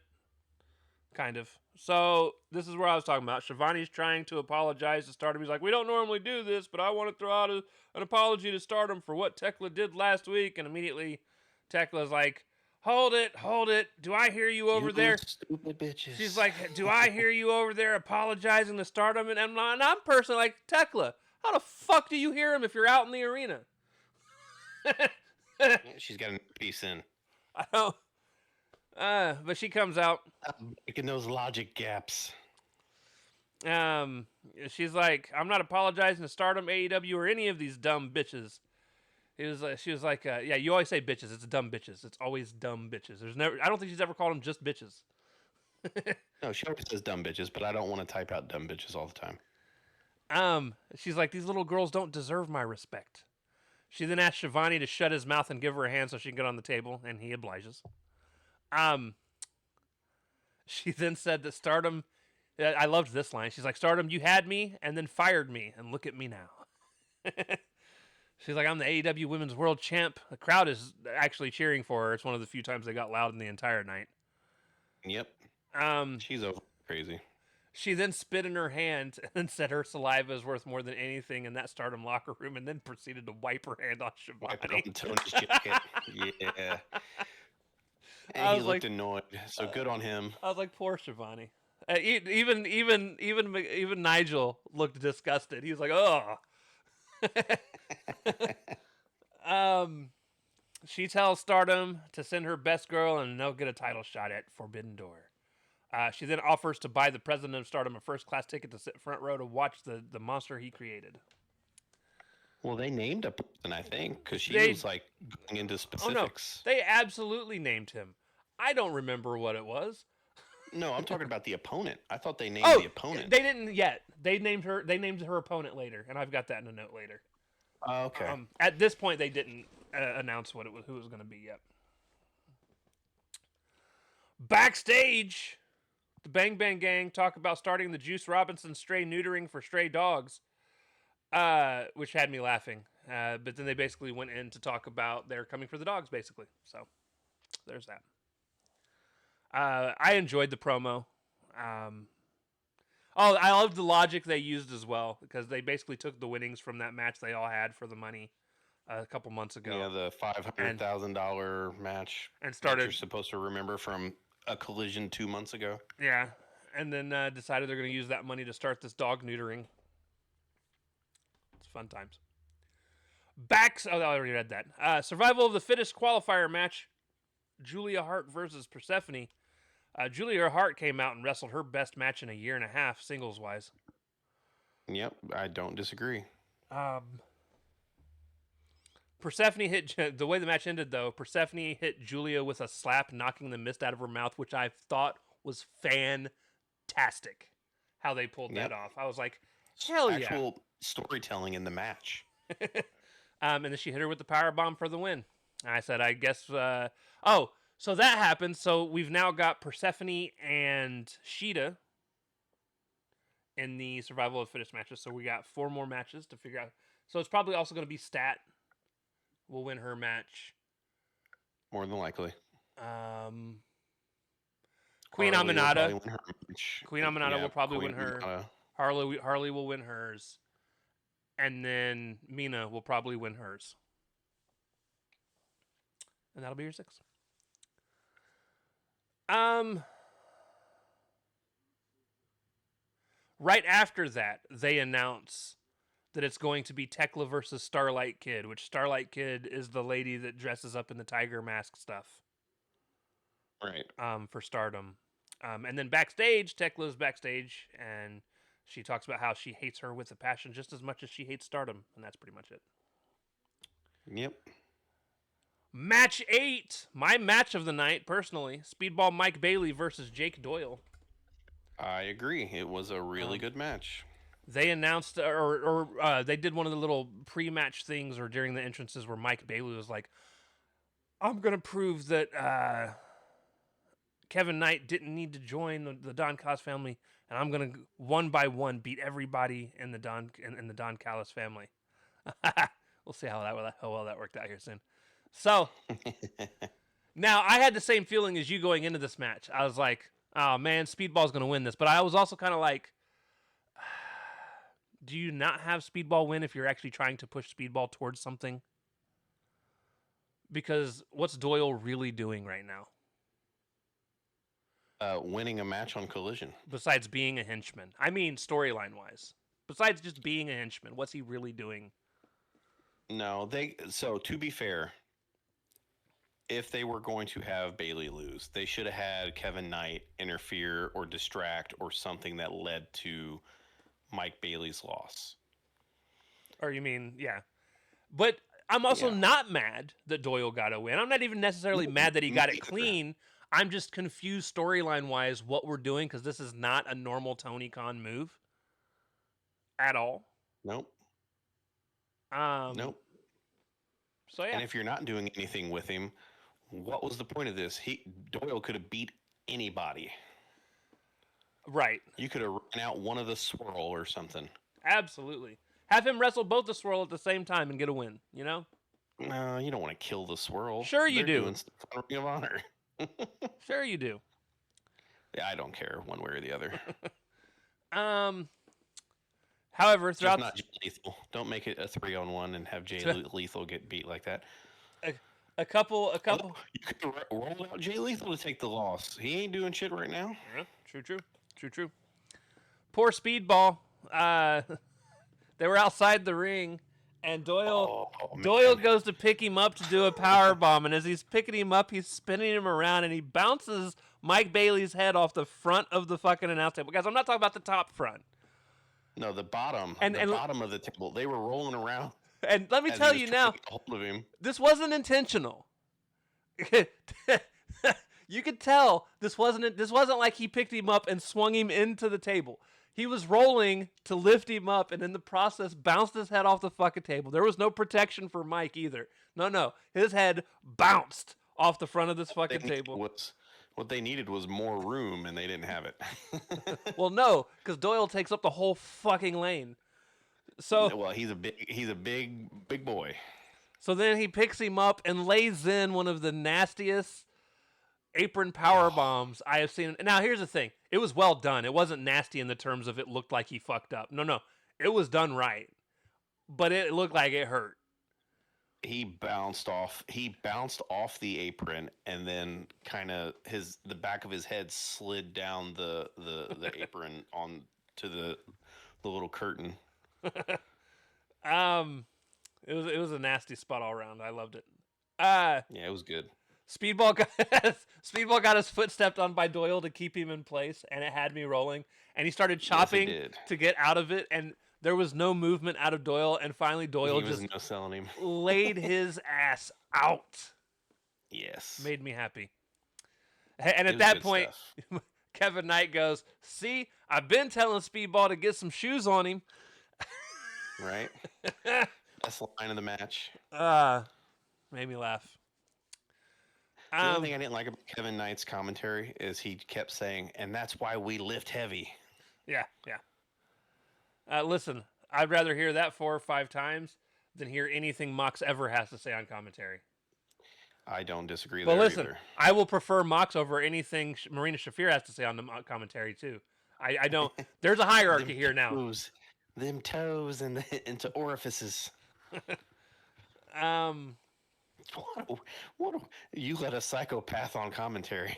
Kind of. So, this is where I was talking about. Shivani's trying to apologize to Stardom. He's like, we don't normally do this, but I want to throw out an apology to Stardom for what Tekla did last week. And immediately, Tekla's like, hold it. Do I hear you over there? Stupid bitches. She's like, do I hear you over there apologizing to Stardom? And I'm personally like, Tekla, how the fuck do you hear him if you're out in the arena? She's got a piece in. I don't. But she comes out. Making those logic gaps. Um, she's like, I'm not apologizing to Stardom, AEW, or any of these dumb bitches. She was like, yeah, you always say bitches. It's dumb bitches. It's always dumb bitches. There's never. I don't think she's ever called them just bitches. No, she always says dumb bitches, but I don't want to type out dumb bitches all the time. She's like, these little girls don't deserve my respect. She then asked Shivani to shut his mouth and give her a hand so she can get on the table, and he obliges. Um, she then said that Stardom. I loved this line. She's like, Stardom, you had me and then fired me, and look at me now. She's like, I'm the AEW Women's World Champ. The crowd is actually cheering for her. It's one of the few times they got loud in the entire night. Yep. Um, She's over crazy. she then spit in her hand and said her saliva is worth more than anything in that Stardom locker room, and then proceeded to wipe her hand on Wipe it Shivani. on Tony's jacket. Yeah. And I he was looked like, annoyed. So good on him. I was like, poor Shivani. Even Nigel looked disgusted. He was like, oh. um, she tells Stardom to send her best girl, and they'll get a title shot at Forbidden Door. She then offers to buy the president of Stardom a first-class ticket to sit front row to watch the monster he created. Well, they named a person, I think, because she They- was like going into Oh no, specifics. they absolutely named him. I don't remember what it was. No, I'm talking about the opponent. I thought they named Oh, the opponent. they didn't yet. They named her opponent later, and I've got that in a note later. Okay. At this point, they didn't announce who it was going to be yet. Backstage, the Bang Bang Gang talk about starting the Juice Robinson stray neutering for stray dogs, which had me laughing. But then they basically went in to talk about they're coming for the dogs, basically. So there's that. I enjoyed the promo. I loved the logic they used as well, because they basically took the winnings from that match they all had for the money a couple months ago. Yeah, the $500,000 match and that started you're supposed to remember from a collision 2 months ago. Yeah, and then decided they're going to use that money to start this dog neutering. It's fun times. I already read that. Survival of the Fittest qualifier match. Julia Hart versus Persephone. Julia Hart came out and wrestled her best match in a year and a half, singles wise. Yep, I don't disagree. Persephone hit the way the match ended though. Persephone hit Julia with a slap, knocking the mist out of her mouth, which I thought was fantastic. How they pulled that off, I was like, hell yeah! Actual storytelling in the match. And then she hit her with the power bomb for the win. I said, I guess. So that happened. So we've now got Persephone and Sheeta in the Survival of the Fittest matches. So we got 4 more matches to figure out. So it's probably also going to be Stat will win her match. More than likely. Queen Harley will Aminata. probably win her match. Queen Aminata will probably Queen win her. Aminata. Harley will win hers. And then Mina will probably win hers. And that'll be your 6. Right after that, they announce that it's going to be Tekla versus Starlight Kid, which Starlight Kid is the lady that dresses up in the tiger mask stuff. Right. For Stardom. And then backstage, Tekla's backstage, and she talks about how she hates her with a passion just as much as she hates Stardom, and that's pretty much it. Yep. Match 8, my match of the night, personally. Speedball Mike Bailey versus Jake Doyle. I agree. It was a really good match. They announced, or they did one of the little pre-match things, or during the entrances, where Mike Bailey was like, I'm going to prove that Kevin Knight didn't need to join the Don Callis family, and I'm going to, one by one, beat everybody in the Don Callis family. We'll see how well that worked out here soon. So, now, I had the same feeling as you going into this match. I was like, oh, man, Speedball's going to win this. But I was also kind of like, do you not have Speedball win if you're actually trying to push Speedball towards something? Because what's Doyle really doing right now? Winning a match on Collision. Besides being a henchman. I mean, storyline-wise. Besides just being a henchman, what's he really doing? No, so to be fair, if they were going to have Bailey lose, they should have had Kevin Knight interfere or distract or something that led to Mike Bailey's loss. Or you mean, yeah. But I'm also Yeah. not mad that Doyle got a win. I'm not even necessarily mad that he got it Neither. clean. I'm just confused storyline wise what we're doing because this is not a normal Tony Khan move at all. Nope. Um, Nope. So yeah, And if you're not doing anything with him, what was the point of this? Doyle could have beat anybody. right, You could have ran out one of the swirl or something. absolutely. Have him wrestle both the swirl at the same time and get a win. You know? No, you don't want to kill the swirl. Sure you They're do. doing stuff on Ring of Honor. Sure you do. Yeah, I don't care one way or the other. However, Just throughout not Jay Lethal. Don't make it a 3-on-1 and have Jay Lethal get beat like that. a couple. You could have rolled out Jay Lethal to take the loss. He ain't doing shit right now. Yeah, true. Poor Speedball. They were outside the ring, and Doyle goes to pick him up to do a power bomb, and as he's picking him up, he's spinning him around, and he bounces Mike Bailey's head off the front of the fucking announce table. Guys, I'm not talking about the top front. No, the bottom. And bottom of the table. They were rolling around. And let me tell you now, hold of him. This wasn't intentional. You could tell this wasn't like he picked him up and swung him into the table. He was rolling to lift him up, and in the process, bounced his head off the fucking table. There was no protection for Mike either. No, his head bounced off the front of this fucking table. What they needed was more room, and they didn't have it. Well, no, because Doyle takes up the whole fucking lane. So well, he's a big boy. So then he picks him up and lays in one of the nastiest apron power bombs I have seen. Now, here's the thing. It was well done. It wasn't nasty in the terms of it looked like he fucked up. No. It was done right. But it looked like it hurt. He bounced off the apron, and then kind of the back of his head slid down the apron on to the little curtain. It was a nasty spot all around. I loved it. Yeah, it was good. Speedball got his foot stepped on by Doyle to keep him in place, and it had me rolling. And he started chopping to get out of it, and there was no movement out of Doyle. And finally, Doyle just selling him. laid his ass out. Yes, made me happy. And at that point, Kevin Knight goes, "See, I've been telling Speedball to get some shoes on him." Right. Best line of the match. Made me laugh. The only thing I didn't like about Kevin Knight's commentary is he kept saying, "And that's why we lift heavy." Yeah. Listen, I'd rather hear that 4 or 5 times than hear anything Mox ever has to say on commentary. I don't disagree there either. Listen, I will prefer Mox over anything Marina Shafir has to say on the commentary, too. I don't... There's a hierarchy here now. Them toes into orifices. What you let a psychopath on commentary.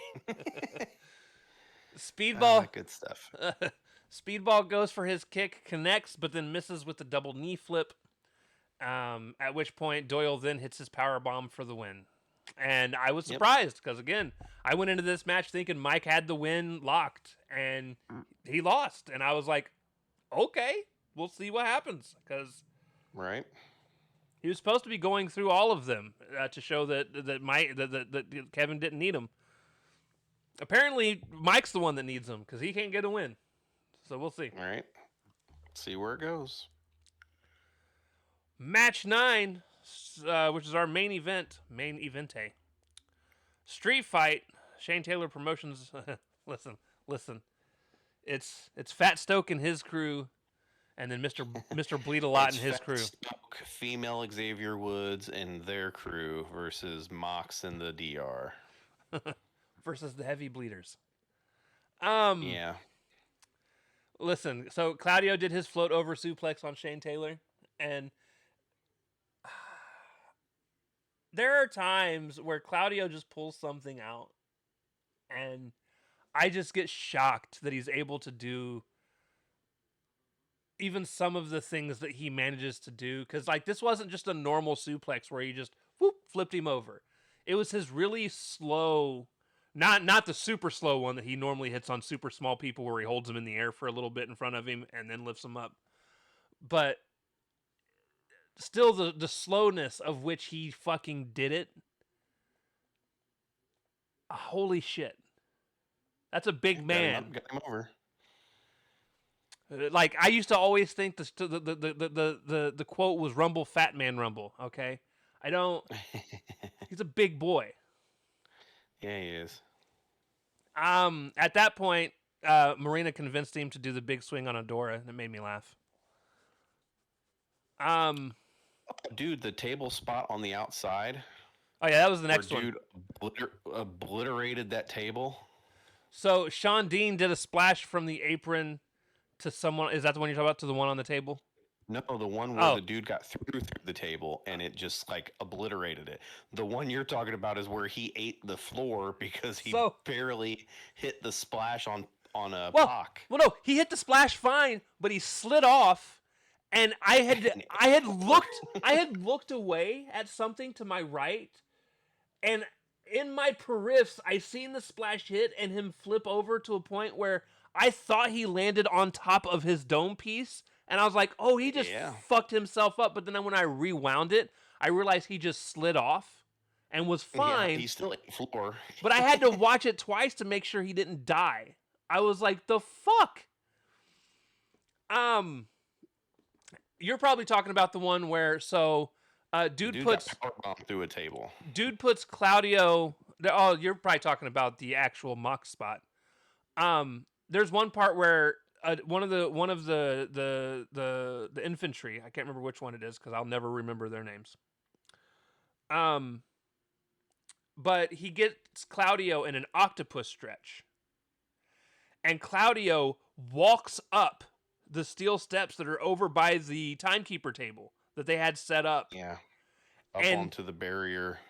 Speedball. Good stuff. Speedball goes for his kick, connects, but then misses with the double knee flip. At which point Doyle then hits his power bomb for the win. And I was surprised because, again, I went into this match thinking Mike had the win locked, and he lost. And I was like, okay, we'll see what happens. Because he was supposed to be going through all of them to show that Kevin didn't need him. Apparently, Mike's the one that needs him because he can't get a win. So we'll see. All right. See where it goes. Match 9, which is our main event. Street Fight. Shane Taylor Promotions. Listen. It's Fat Stoke and his crew, and then Mr. Bleed a Lot and his crew. Stoke, female Xavier Woods and their crew versus Mox and the DR. Versus the Heavy Bleeders. Yeah. Listen, so Claudio did his float over suplex on Shane Taylor, and there are times where Claudio just pulls something out, and I just get shocked that he's able to do even some of the things that he manages to do. Because, like, this wasn't just a normal suplex where he just flipped him over. It was his really slow, not the super slow one that he normally hits on super small people, where he holds them in the air for a little bit in front of him and then lifts them up. But still, the slowness of which he fucking did it. Holy shit. That's a big man. Got him over. Like, I used to always think the quote was "Rumble, fat man, rumble." Okay, I don't. He's a big boy. Yeah, he is. At that point, Marina convinced him to do the big swing on Adora, and it made me laugh. Dude, the table spot on the outside. Oh yeah, that was the next where one. Dude obliterated that table. So Sean Dean did a splash from the apron to someone. Is that the one you're talking about? To the one on the table? No, the one where the dude got through the table and it just like obliterated it. The one you're talking about is where he ate the floor because he barely hit the splash on a Pac. Well, no, he hit the splash fine, but he slid off, and I had looked away at something to my right, and in my periffs, I seen the splash hit and him flip over to a point where I thought he landed on top of his dome piece. And I was like, oh, he just fucked himself up. But then when I rewound it, I realized he just slid off and was fine. Yeah, he's still at the floor. But I had to watch it twice to make sure he didn't die. I was like, the fuck? You're probably talking about the one where, dude puts powerbomb through a table. Dude puts Claudio. Oh, you're probably talking about the actual Mox spot. There's one part where one of the infantry, I can't remember which one it is because I'll never remember their names. But he gets Claudio in an octopus stretch, and Claudio walks up the steel steps that are over by the timekeeper table that they had set up. Yeah, onto the barrier,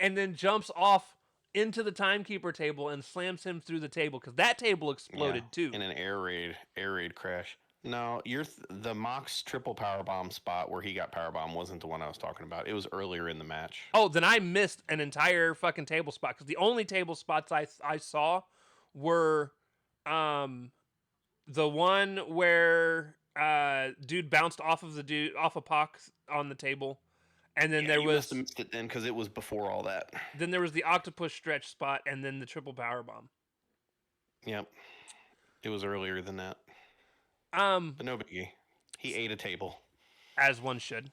and then jumps off into the timekeeper table and slams him through the table because that table exploded too in an air raid crash. No, the Mox triple powerbomb spot where he got powerbomb wasn't the one I was talking about. It was earlier in the match. Oh, then I missed an entire fucking table spot because the only table spots I saw were the one where dude bounced off of Pac on the table. And then there was missed it then because it was before all that. Then there was the octopus stretch spot, and then the triple powerbomb. Yep, it was earlier than that. But no biggie. He ate a table, as one should.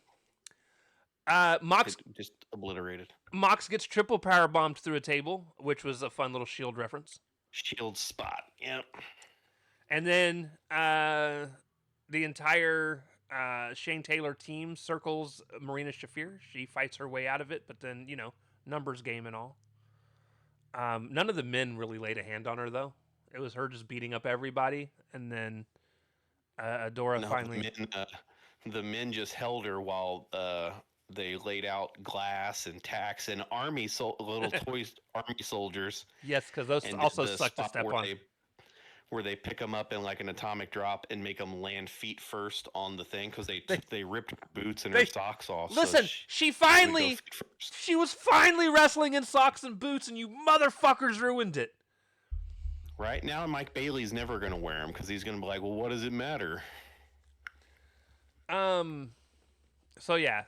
Mox just obliterated. Mox gets triple powerbombed through a table, which was a fun little Shield reference. Shield spot. Yep. And then the entire Shane Taylor team circles Marina Shafir. She fights her way out of it, but then, numbers game and all. None of the men really laid a hand on her, though. It was her just beating up everybody, and then Adora finally... The men just held her while they laid out glass and tacks and little toy army soldiers. Yes, because those also suck to step on. Where they pick them up in like an atomic drop and make them land feet first on the thing because they ripped her boots and her socks off. Listen, so she was finally wrestling in socks and boots, and you motherfuckers ruined it. Right now, Mike Bailey's never going to wear them because he's going to be like, well, what does it matter? So yeah,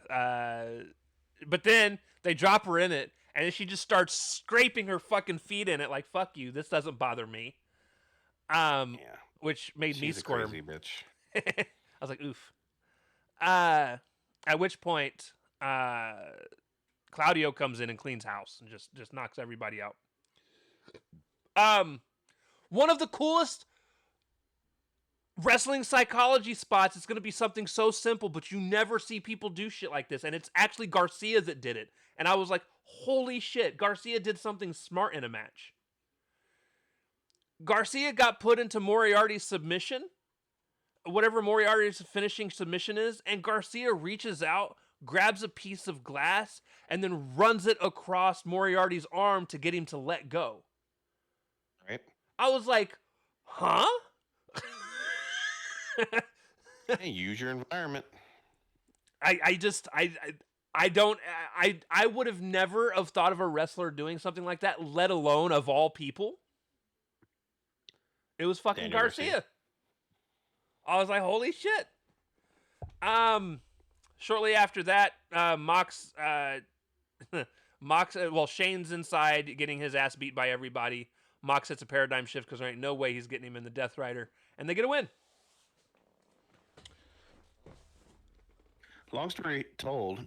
but then they drop her in it, and she just starts scraping her fucking feet in it like, fuck you, this doesn't bother me. Which made me squirm. She's a crazy bitch. I was like, oof. At which point, Claudio comes in and cleans house and just knocks everybody out. One of the coolest wrestling psychology spots is going to be something so simple, but you never see people do shit like this. And it's actually Garcia that did it. And I was like, holy shit, Garcia did something smart in a match. Garcia got put into Moriarty's submission, whatever Moriarty's finishing submission is, and Garcia reaches out, grabs a piece of glass, and then runs it across Moriarty's arm to get him to let go. Right. I was like, huh? Hey, use your environment. I I don't. I would have never have thought of a wrestler doing something like that, let alone of all people. It was fucking Daniel Garcia. Garcia. I was like, holy shit. Um, Shortly after that, Mox, Mox. Well, Shane's inside getting his ass beat by everybody. Mox hits a paradigm shift because there ain't no way he's getting him in the Death Rider, and they get a win. Long story told,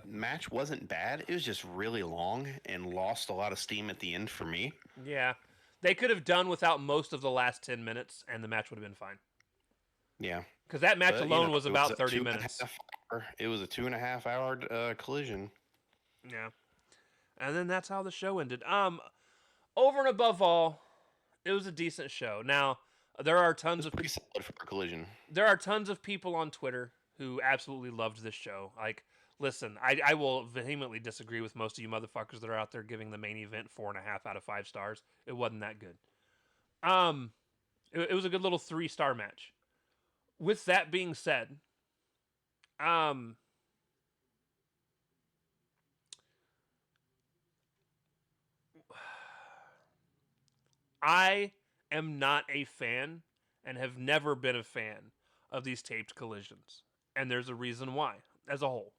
match wasn't bad. It was just really long and lost a lot of steam at the end for me. Yeah, they could have done without most of the last 10 minutes, and the match would have been fine. Yeah, Because that match but alone was it about a 30 minutes. It was a 2.5 hour collision. Yeah, and then that's how the show ended. Over and above all, it was a decent show. Now there are tons of Pretty solid for a collision. there are tons of people on Twitter who absolutely loved this show. Like, listen, I will vehemently disagree with most of you motherfuckers that are out there giving the main event 4.5 out of 5 stars. It wasn't that good. Um, it was a good little 3-star match. With that being said, um, I am not a fan and have never been a fan of these taped collisions. And there's a reason why, as a whole.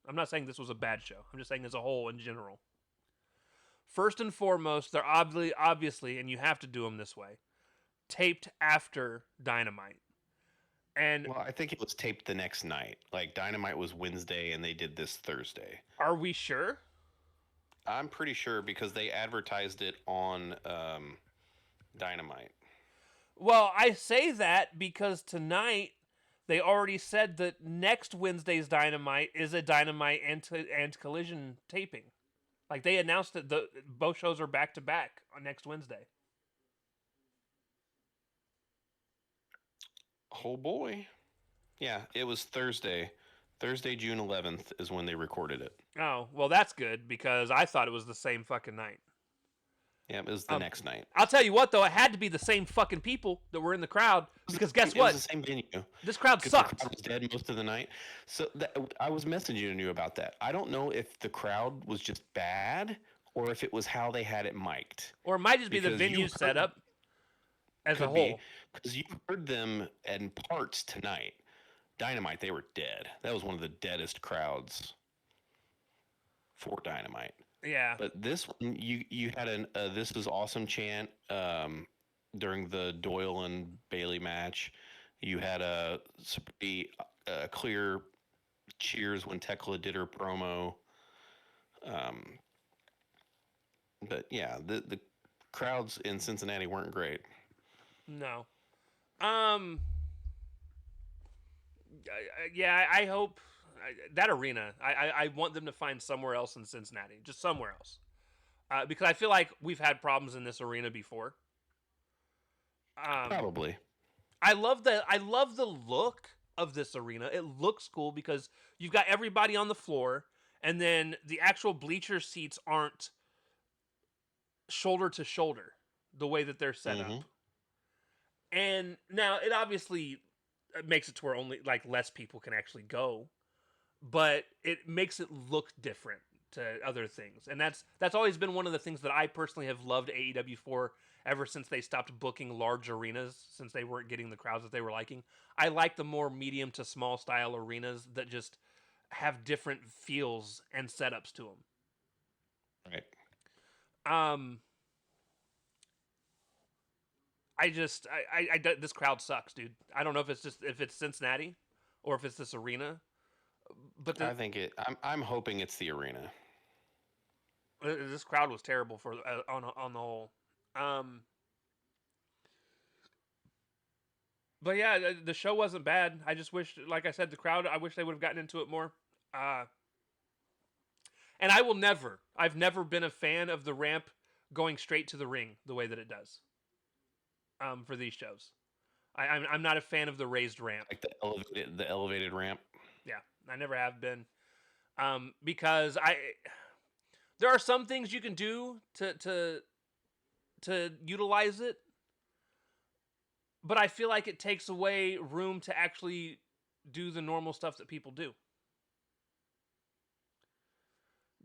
I'm not saying this was a bad show. I'm just saying as a whole in general. First and foremost, they're obviously, and you have to do them this way, taped after Dynamite. And Well, I think it was taped the next night. Like Dynamite was Wednesday and they did this Thursday. are we sure? I'm pretty sure because they advertised it on Dynamite. Well, I say that because tonight they already said that next Wednesday's Dynamite is a Dynamite and Collision taping. Like they announced that both shows are back to back on next Wednesday. Oh boy. Yeah, it was Thursday. Thursday, June 11th is when they recorded it. Oh, well, that's good because I thought it was the same fucking night. Yeah, it was the next night. I'll tell you what, though, it had to be the same fucking people that were in the crowd because guess what? It was the same venue. This crowd sucked. The crowd was dead most of the night. So I was messaging you about that. I don't know if the crowd was just bad or if it was how they had it mic'd. Or it might just be the venue setup as a whole. Because you heard them in parts tonight. Dynamite, they were dead. That was one of the deadest crowds for Dynamite. Yeah. But this one, you had an "This is awesome" chant during the Doyle and Bailey match. You had a pretty clear cheers when Tekla did her promo. But yeah, the crowds in Cincinnati weren't great. No. Yeah, I hope that arena. I want them to find somewhere else in Cincinnati, just somewhere else, because I feel like we've had problems in this arena before. Probably. I love the look of this arena. It looks cool because you've got everybody on the floor, and then the actual bleacher seats aren't shoulder to shoulder the way that they're set up. And now it obviously makes it to where only like less people can actually go, but it makes it look different to other things. And that's always been one of the things that I personally have loved AEW for ever since they stopped booking large arenas, since they weren't getting the crowds that they were liking. I like the more medium to small style arenas that just have different feels and setups to them. Right. This crowd sucks, dude. I don't know if it's Cincinnati or if it's this arena, but I think I'm hoping it's the arena. This crowd was terrible for on the whole. But yeah, the show wasn't bad. I just wish, like I said, the crowd. I wish they would have gotten into it more. And I've never been a fan of the ramp going straight to the ring the way that it does. For these shows, I'm not a fan of the raised ramp, like the elevated ramp. Yeah, I never have been, because there are some things you can do to utilize it, but I feel like it takes away room to actually do the normal stuff that people do.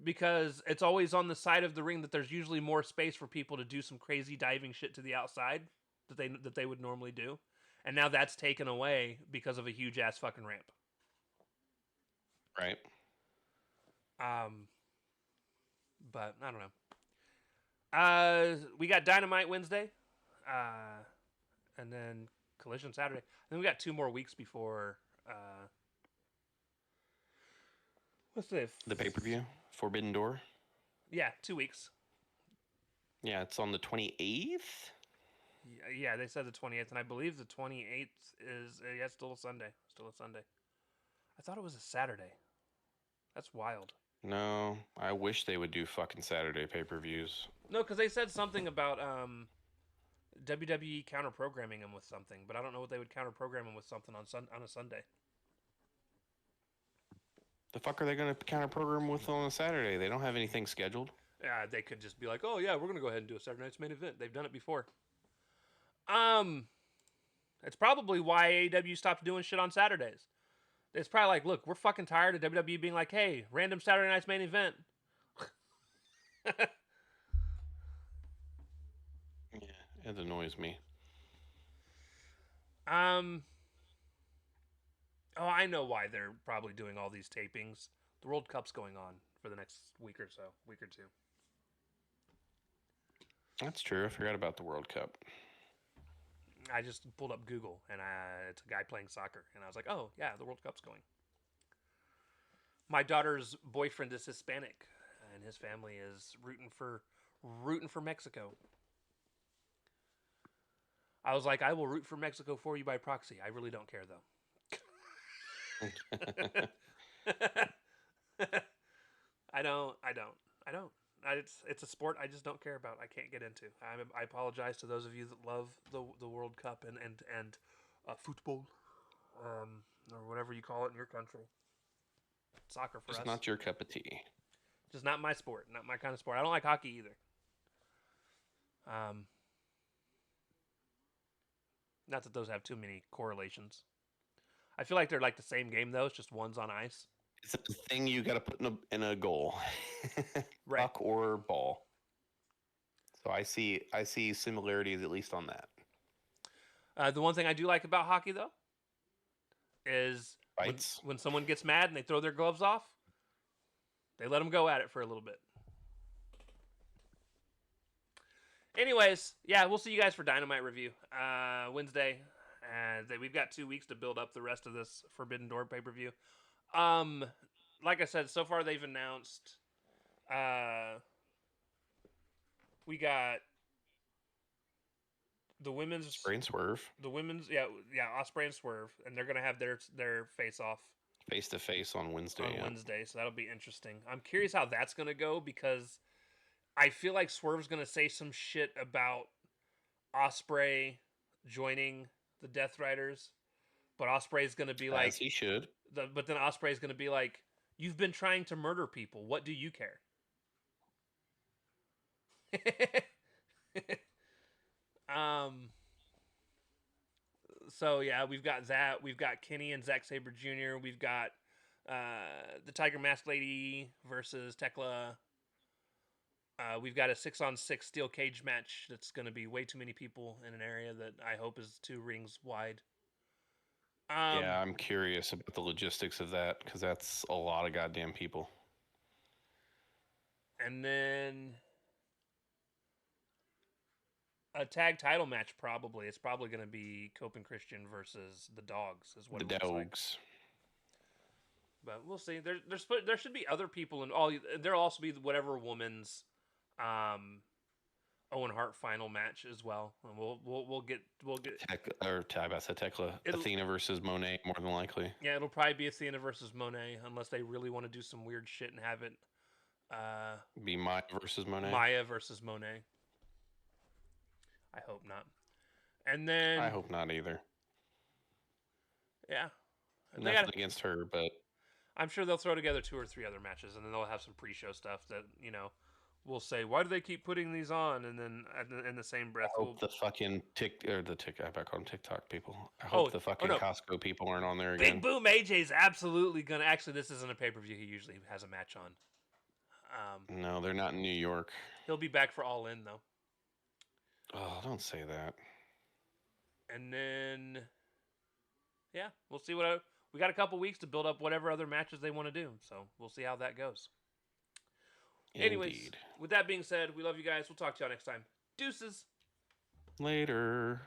because it's always on the side of the ring that there's usually more space for people to do some crazy diving shit to the outside that they would normally do, and now that's taken away because of a huge ass fucking ramp. Right. But I don't know. We got Dynamite Wednesday, and then Collision Saturday. Then we got 2 more weeks before. What's this? The pay-per-view, Forbidden Door. Yeah, 2 weeks. Yeah, it's on the 28th. Yeah, they said the 28th, and I believe the 28th is still a Sunday. Still a Sunday. I thought it was a Saturday. That's wild. No, I wish they would do fucking Saturday pay-per-views. No, because they said something about WWE counter programming them with something, but I don't know what they would counter program them with something on a Sunday. The fuck are they going to counter program with on a Saturday? They don't have anything scheduled. Yeah, they could just be like, "Oh yeah, we're gonna go ahead and do a Saturday night's main event." They've done it before. It's probably why AEW stopped doing shit on Saturdays. It's probably like, look, we're fucking tired of WWE being like, "Hey, random Saturday night's main event." Yeah, it annoys me. Oh, I know why they're probably doing all these tapings. The World Cup's going on for the next week or two. That's true. I forgot about the World Cup. I just pulled up Google, and it's a guy playing soccer, and I was like, oh, yeah, the World Cup's going. My daughter's boyfriend is Hispanic, and his family is rooting for Mexico. I was like, I will root for Mexico for you by proxy. I really don't care, though. I don't. It's a sport I just don't care about. I can't get into. I apologize to those of you that love the World Cup and football, or whatever you call it in your country. Soccer for us. It's not your cup of tea. Just not my sport. Not my kind of sport. I don't like hockey either. Not that those have too many correlations. I feel like they're like the same game though. It's just one's on ice. It's a thing you got to put in a goal, Right. Puck or ball. So I see similarities at least on that. The one thing I do like about hockey though is when someone gets mad and they throw their gloves off, they let them go at it for a little bit. Anyways, yeah, we'll see you guys for Dynamite review Wednesday. We've got 2 weeks to build up the rest of this Forbidden Door pay-per-view. Like I said, so far they've announced we got the women's Ospreay and Swerve. The women's Ospreay and Swerve, and they're gonna have their face off face to face on Wednesday. Wednesday, so that'll be interesting. I'm curious how that's gonna go because I feel like Swerve's gonna say some shit about Ospreay joining the Death Riders, but Ospreay's gonna be like, as he should. But then Ospreay's gonna be like, "You've been trying to murder people. What do you care?" So yeah, we've got that. We've got Kenny and Zack Sabre Jr. We've got the Tiger Mask Lady versus Tekla. We've got a 6-on-6 steel cage match that's going to be way too many people in an area that I hope is 2 rings wide. Yeah, I'm curious about the logistics of that because that's a lot of goddamn people. And then a tag title match probably. It's probably going to be Cope and Christian versus the Dogs is what the it looks like. But we'll see. There should be other people in all. There'll also be whatever woman's Owen Hart final match as well. And we'll get Tekla. Athena versus Monet more than likely. Yeah, it'll probably be Athena versus Monet unless they really want to do some weird shit and have it be Maya versus Monet. Maya versus Monet. I hope not. And then I hope not either. Yeah. Nothing against her, but I'm sure they'll throw together 2 or 3 other matches, and then they'll have some pre-show stuff that, we'll say, why do they keep putting these on? And then in the same breath, I hope the fucking I call them TikTok people. I hope the fucking Costco people aren't on there again. Big Boom AJ's absolutely gonna. Actually, this isn't a pay-per-view. He usually has a match on. No, they're not in New York. He'll be back for All In though. Oh, don't say that. And then, yeah, we'll see what we got. A couple weeks to build up whatever other matches they want to do. So we'll see how that goes. Anyways, Indeed. with that being said, we love you guys. We'll talk to y'all next time. Deuces. Later.